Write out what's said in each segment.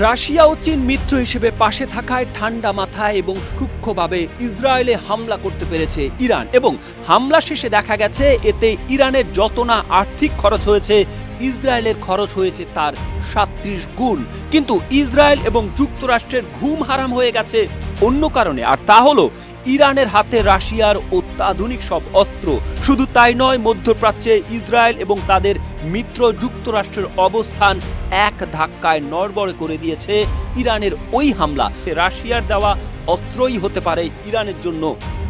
Russia ও চীন মিত্র হিসেবে পাশে থাকায় ঠান্ডা মাথায় এবং সূক্ষ্মভাবে ইসরায়েলে হামলা করতে পেরেছে ইরান, এবং হামলা শেষে দেখা গেছে এতে ইরানের যত না আর্থিক খরচ হয়েছে, ইসরায়েলের খরচ হয়েছে তার ৩৭ গুণ। কিন্তু ইসরায়েল এবং যুক্তরাষ্ট্রের ঘুম হারাম হয়ে গেছে অন্য কারণে, আর তা হলো ইরানের হাতে রাশিয়ার অত্যাধুনিক সব অস্ত্র। শুধু তাই নয়, মধ্যপ্রাচ্যে ইসরায়েল এবং তাদের মিত্র যুক্তরাষ্ট্রের অবস্থান এক ধাক্কায় নড়বড়ে করে দিয়েছে ইরানের ওই হামলা। রাশিয়ার দেওয়া অস্ত্রই হতে পারে ইরানের জন্য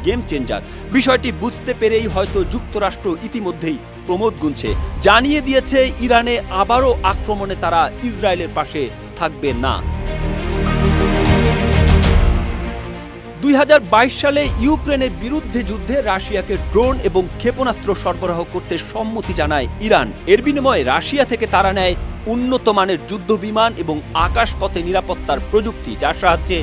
গেম চেঞ্জার। বিষয়টি বুঝতে পেরেই হয়তো যুক্তরাষ্ট্র ইতিমধ্যেই প্রমোদ গুনছে, জানিয়ে দিয়েছে ইরানে আবারও আক্রমণে তারা ইসরায়েলের পাশে থাকবে না। ২০২২ সালে ইউক্রেনের বিরুদ্ধে যুদ্ধে রাশিয়াকে ড্রোন এবং ক্ষেপণাস্ত্র সরবরাহ করতে সম্মতি জানায় ইরান। এর বিনিময়ে রাশিয়া থেকে তারা নেয় উন্নত মানের যুদ্ধ বিমান এবং আকাশপথে নিরাপত্তার প্রযুক্তি, যার সাহায্যে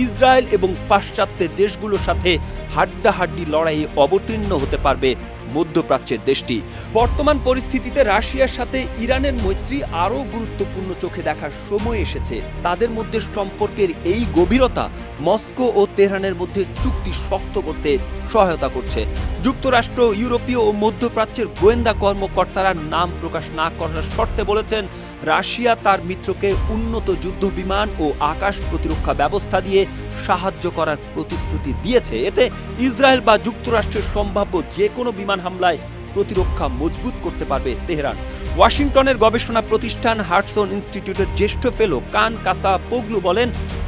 ইসরায়েল এবং পাশ্চাত্যের দেশগুলোর সাথে হাড্ডাহাড্ডি লড়াইয়ে অবতীর্ণ হতে পারবে মধ্যপ্রাচ্যের দেশটি। বর্তমান পরিস্থিতিতে রাশিয়ার সাথে ইরানের মৈত্রী আরও গুরুত্বপূর্ণ চোখে দেখার সময় এসেছে। তাদের মধ্যে সম্পর্কের এই গভীরতা মস্কো ও তেহরানের মধ্যে চুক্তি শক্ত করতে সহায়তা করছে। যুক্তরাষ্ট্র, ইউরোপীয় ও মধ্যপ্রাচ্যের গোয়েন্দা কর্মকর্তারা নাম প্রকাশ না করার শর্তে বলেছেন, রাশিয়া তার মিত্রকে উন্নত যুদ্ধ বিমান ও আকাশ প্রতিরক্ষা ব্যবস্থা দিয়ে সাহায্য করার প্রতিশ্রুতি দিয়েছে। এতে ইসরায়েল বা যুক্তরাষ্ট্রের সম্ভাব্য যে কোনো বিমান হামলায় প্রতিরক্ষা মজবুত করতে পারবে তেহরান। ওয়াশিংটনের গবেষণা প্রতিষ্ঠান হাডসন ইনস্টিটিউটের জ্যেষ্ঠ ফেলো কান কাসাপোগলু বলেন,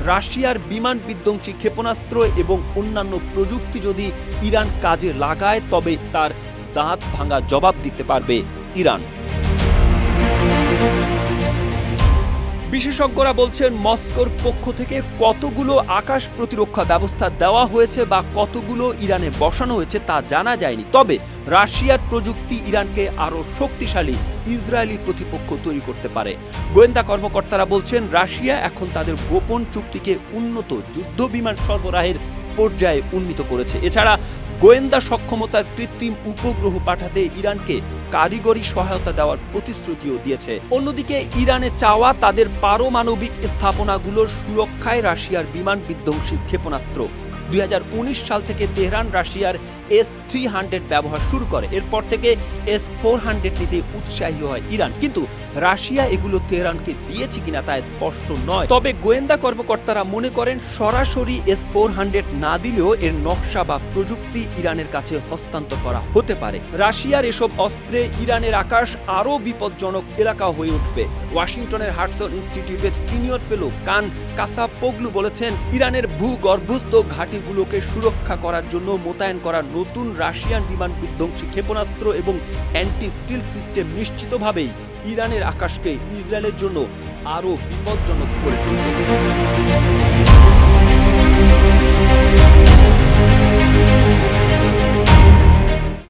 রাশিয়ার বিমান বিধ্বংসী ক্ষেপণাস্ত্র এবং অন্যান্য প্রযুক্তি যদি ইরান কাজে লাগায়, তবে তার দাঁত ভাঙা জবাব দিতে পারবে ইরান। বিশেষজ্ঞরা বলছেন, মস্কোর পক্ষ থেকে কতগুলো আকাশ প্রতিরক্ষা ব্যবস্থা দেওয়া হয়েছে বা কতগুলো ইরানে বসানো হয়েছে তা জানা যায়নি। তবে রাশিয়ার প্রযুক্তি ইরানকে আরও শক্তিশালী ইসরায়েলি প্রতিপক্ষ তৈরি করতে পারে। গোয়েন্দা কর্মকর্তারা বলছেন, রাশিয়া এখন তাদের গোপন চুক্তিকে উন্নত যুদ্ধ বিমান সরবরাহের পর্যায়ে উন্নীত করেছে। এছাড়া গোয়েন্দা সক্ষমতার কৃত্রিম উপগ্রহ পাঠাতে ইরানকে কারিগরি সহায়তা দেওয়ার প্রতিশ্রুতিও দিয়েছে। অন্যদিকে ইরানে চাওয়া তাদের পারমাণবিক স্থাপনাগুলোর সুরক্ষায় রাশিয়ার বিমান বিধ্বংসী ক্ষেপণাস্ত্র। ২০১৯ সাল থেকে তেহরান রাশিয়ার S-300 ব্যবহার শুরু করে। এরপর থেকে S-400 নিতে উৎসাহী হয় ইরান, কিন্তু রাশিয়া এগুলো তেহরানকে দিয়েছে কিনা তা স্পষ্ট নয়। তবে গোয়েন্দা কর্মকর্তারা মনে করেন, সরাসরি S-400 না দিলেও এর নকশা বা প্রযুক্তি ইরানের কাছে হস্তান্তর করা হতে পারে। রাশিয়ার এসব অস্ত্রে ইরানের আকাশ আরও বিপজ্জনক এলাকা হয়ে উঠবে। ওয়াশিংটনের হাডসন ইনস্টিটিউটের সিনিয়র ফেলো কান কাসাপোগলু বলেছেন, ইরানের ভূগর্ভস্থ ঘাঁটিগুলোকে সুরক্ষা করার জন্য মোতায়েন করা নতুন রাশিয়ান বিমান বিধ্বংসী ক্ষেপণাস্ত্র এবং অ্যান্টি স্টিল সিস্টেম নিশ্চিতভাবেই ইরানের আকাশকে ইসরায়েলের জন্য আরও বিপজ্জনক করে তুলবে।